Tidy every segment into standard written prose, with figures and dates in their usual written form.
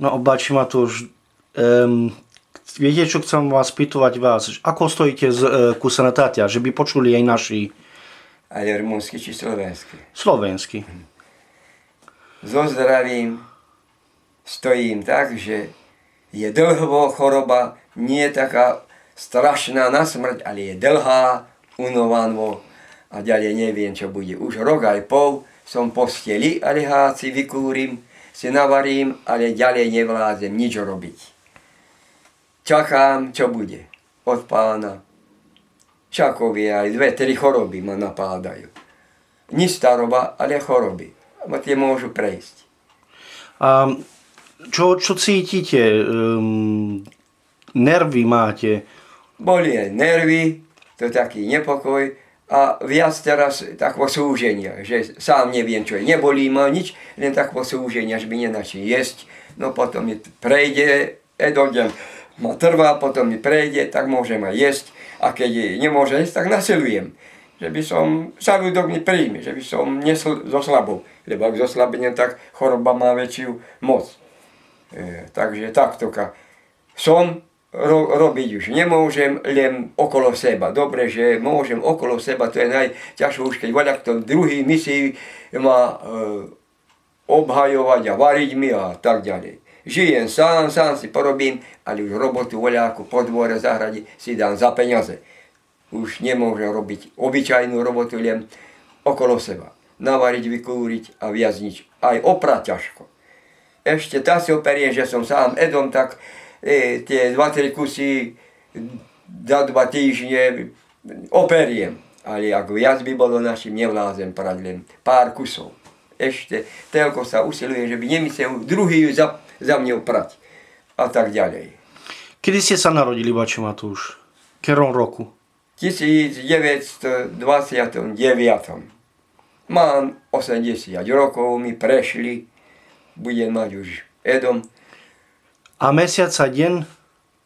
No, báči Matúš, viete, čo chcem vás pýtovať vás? Ako stojíte z kúsa Tatia, že by počuli aj naši Ale rumúnsky či slovenský? slovenský? So zdravím stojím tak, že je dlhová choroba, nie je taká strašná na smrť, ale je dlhá, unovaná a ďalej neviem, čo bude. Už rok aj pol som posteli, ale háci vykúrim, si navarím, ale ďalej nevládzem nič robiť. Čakám, čo bude od pána. Čakovie aj 2-3 choroby ma napádajú. Ni staroba, ale choroby. A tie môžu prejsť. A čo cítite? Nervy máte? Boli aj nervy, to taký nepokoj a viac teraz takého súženia, že sám neviem, čo je. Nebolí ma nič, len takého súženia, že by nenačí jesť. No potom mi prejde, dojdem, ma trvá, potom mi prejde, tak môžem aj jesť. A keď nemôžem jesť, tak nasilujem. Že by som, žalúdok mi príjme, že by som nesl zoslabol. Lebo ak zoslabenem, tak choroba má väčšiu moc. Takže taktoka. Som robiť už nemôžem, len okolo seba. Dobre, že môžem okolo seba, to je najťažšie už, keď voľa kto druhý myslí ma obhajovať a variť mi a tak ďalej. Žijem sám si porobím, ale už robotu voľakú po dvore zahrade si dám za peniaze. Už nemôžem robiť obyčajnú robotu, len okolo seba. Navariť, vykúriť a viac nič. Aj oprať ťažko. Ešte tá si operiem, že som sám edom, tak tie 2-3 kusy za 2 týždne operiem. Ale ak viac by bolo našim, nevlázem prať len pár kusov. Ešte toľko sa usilujem, že by nemyslel druhý za mňou prať. A tak ďalej. Kedy ste sa narodili, Bači Matúš? V ktorom roku? 1929. Mám 80 rokov, mi prešli, budem mať už edom. A mesiac a deň?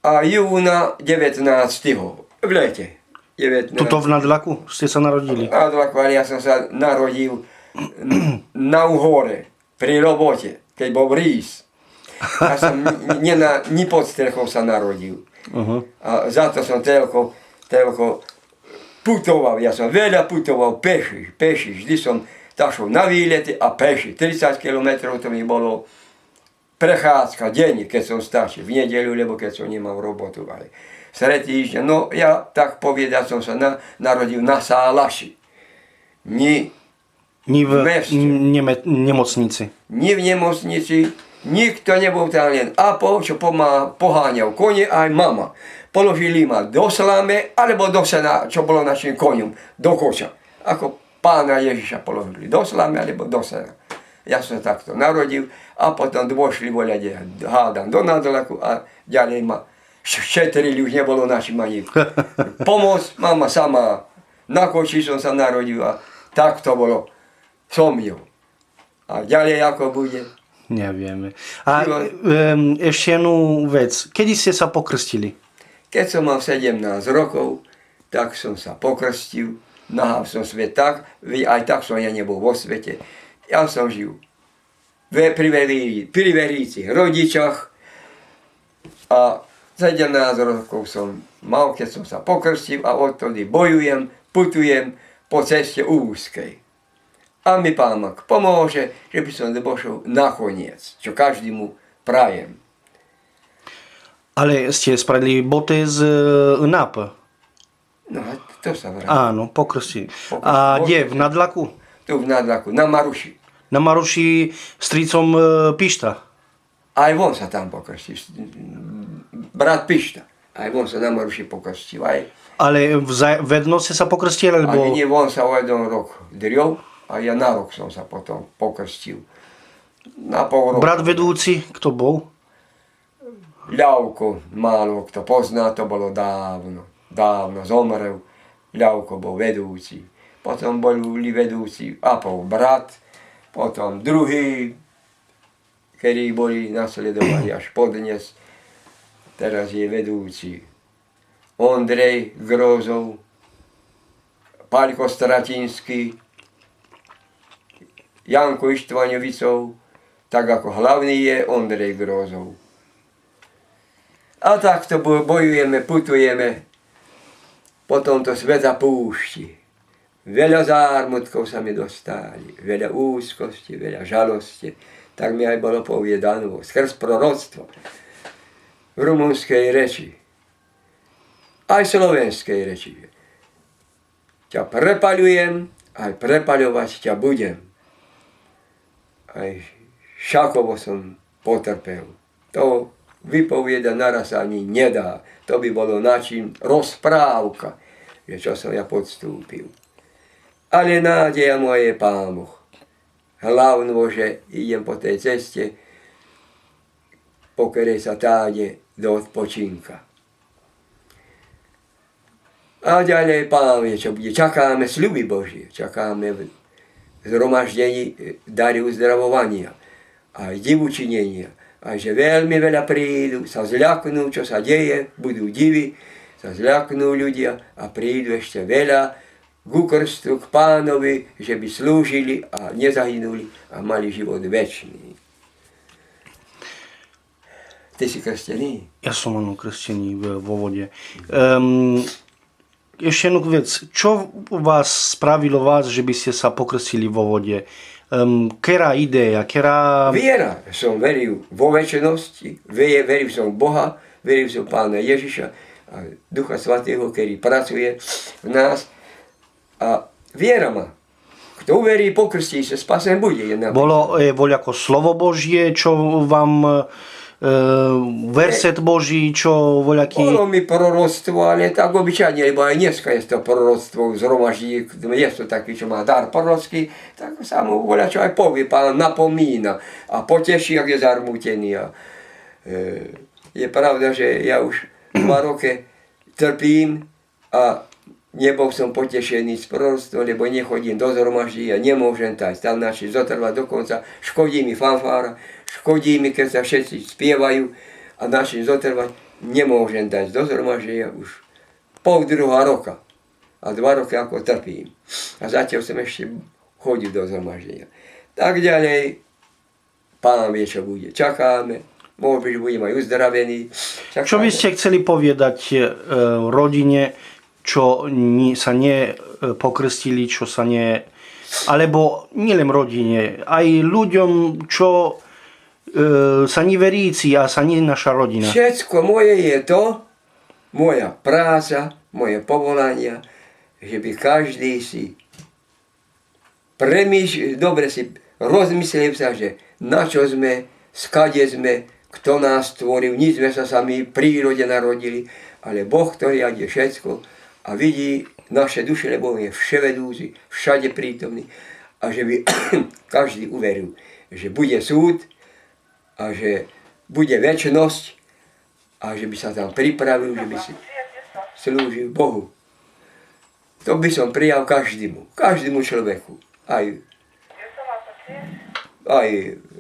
A júna 19. v lete. 19. Tuto v Nadlaku ste sa narodili? V Nadlaku, ale ja som sa narodil na Uhore, pri robote, keď bol rís. Ja som ni pod strechou sa narodil. A za to som toľko putoval. Ja som veľa putoval peši. Vždy som tašol na výlety a peši. 30 km to mi bolo prechádzka deň, keď som stačil. V nedeľu, lebo keď som nemal robotu. Ale sred týždňa, no ja tak povedať som sa narodil na Sálaši. Ni v nemocnici. Ni v nemocnici. Nikto nebol tam, len Apo, čo poháňal kone, aj mama. Položili ma do slame, alebo do sena, čo bolo našim koňom, do koča. Ako pána Ježiša položili do slame, alebo do sena. Ja som takto narodil a potom dôšli voľade, hádam do Nadlaku a ďalej ma šetrili, už nebolo našim ani pomoc. Mama sama na koči som sa narodil a tak to bolo so mňou. A ďalej ako bude? Nevieme. A ešte jednu vec. Kedy ste sa pokrstili? Keď som mal 17 rokov, tak som sa pokrstil. Nahal som svet tak, aj tak som ja nebol vo svete. Ja som žil pri verícich rodičach a 17 rokov som mal, keď som sa pokrstil a odtedy bojujem, putujem po ceste úzkej. A mi Pán Mak pomôže, že by som došiel nakoniec, čo každému prajem. Ale ste spravili botez NAP? No a to sa vrátí. Áno, pokrstili. A kde? V Nadlaku? Tu v Nadlaku, na Maruši. Na Maruši strýcom Pišta? Aj on sa tam pokrstil. Brat Pišta. Aj on sa na Maruši pokrstil. Ale vedno ste sa pokrstili? Ale nie, on sa o jeden rok driol. A ja na rok som sa potom pokrstil. Na pol roku. Brat vedúci, kto bol? Ľavko, málo kto pozná, to bolo dávno zomrel. Ľavko bol vedúci. Potom boli vedúci Apov brat, potom druhý, ktorí boli nasledovali až podnes. Teraz je vedúci Ondrej Grozov, Paľko Stratinský, Janko Ištvaňovicov, tak ako hlavný je Ondrej Grozov. A takto bojujeme, putujeme po tomto sveta púšti. Veľa zármutkov sa mi dostali, veľa úzkosti, veľa žalosti. Tak mi aj bolo povedané skrz proroctvo v rumunskej reči, aj slovenskej reči. Ťa prepaľujem, aj prepaľovať ťa budem. Aj šakovo som potrpel. To vypovieda naraz ani nedá. To by bolo načím rozprávka, že čo som ja podstúpil. Ale nádeja moje je Pán Boh. Hlavno, že idem po tej ceste, po ktorej sa táde do odpočinka. A ďalej Pán vie, čo bude. Čakáme sľuby Božie, čakáme v zhromaždení dary uzdravovania, aj divučinenia, aj že veľmi veľa prídu, sa zľaknú, čo sa deje, budú divy, sa zľaknú ľudia a prídu ešte veľa ku krstu, k Pánovi, že by slúžili a nezahynuli a mali život večný. Ty si krstený? Ja som krstený vo vode. Ešte jednu vec. Čo vás spravilo že by ste sa pokrstili vo vode? Ktorá ideja? Viera. Som veril vo večnosti, veril som v Boha, veril som Pána Ježiša a Ducha Svatého, ktorý pracuje v nás. A viera ma. Kto uverí, pokrstí sa, spasen bude. Bolo voľako slovo Božie, čo vám verset Boží, čo voľaký... Bolo mi proroctvo, ale tak obyčajne, lebo aj dneska je to proroctvo v zhromaždí, je to taký, čo má dar prorocký, tak sa mu voľačo aj povie, Pán napomína a poteší, ak je zarmútený. Je pravda, že ja už 2 roky trpím a nebol som potešený z proroctva, lebo nechodím do zhromaždí a nemôžem tak tam naši zotrvať dokonca. Škodí mi fanfára, škodí mi, keď sa všetci spievajú a naši zotrvať. Nemôžem dať do zhromaždenia už 1,5 roka. A 2 roky ako trpím. A zatiaľ som ešte chodil do zhromaždenia. Tak ďalej, Pán vie, čo bude. Čakáme. Možno, že budem aj uzdravený. Čakáme. Čo by ste chceli povedať rodine, čo sa nepokrstili, čo sa nie... Alebo nielen rodine, aj ľuďom, čo sa neveríci a sa nie naša rodina. Všetko moje je to, moja práca, moje povolania, že by každý si dobre si rozmyslel sa, že na čo sme, skade sme, kto nás stvoril, nič sme sa sami v prírode narodili, ale Boh, ktorý je všetko a vidí naše duše, lebo je vševedúci, všade prítomný a že by každý uveril, že bude súd a že bude večnosť a že by sa tam pripravil, že by si slúžil Bohu. To by som prijal každému človeku, aj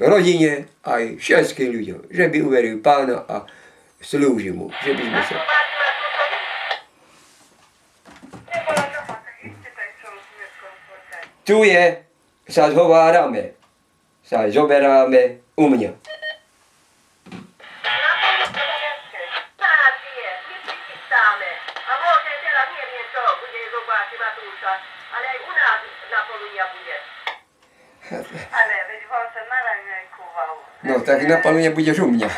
rodine, aj všetkým ľuďom, že by uveril Pána a slúžil mu, že by sme sa... Tu sa zhovárame, sa zoberáme u mňa. Ale aj u nás na Polunia bude. Ale veď von sa na raňajkoval. No tak na Polunia budeš u mňa.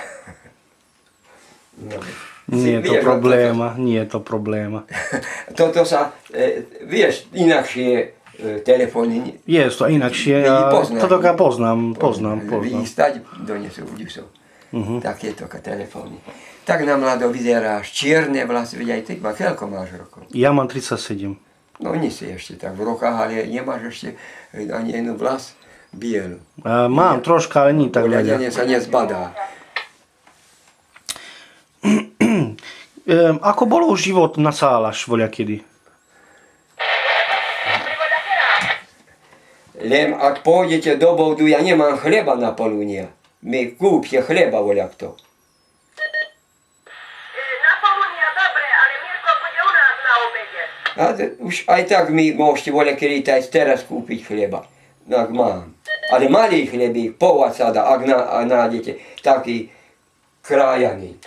No. Nie je to probléma, nie je to probléma. Toto sa, vieš, inakšie telefóny. Je to inakšie, ja toto poznám. Vystať donesú ľudí. Takéto telefóny. Tak na mlado vyzeráš, čierne vlasy, veď aj ty, koľko máš rokov? Ja mám 37. No nie si ešte tak v rokách, ale nemáš ešte ani jednu vlas bielu. Mám troška, ale nie tak veľa. Ľadenie sa nezbadá. Ako bolo život na Sálaš voľakedy? Len ak pôjdete do bodu, ja nemám chleba na Polunia. Mi kúpte chleba voľak to. Na Polunia dobre, ale Mirko bude u nás na obede. A už aj tak mi môžete voľakedy teraz kúpiť chleba. Tak mám. Ale malý chlebík, pol odsada, ak nájdete, taký krájaný.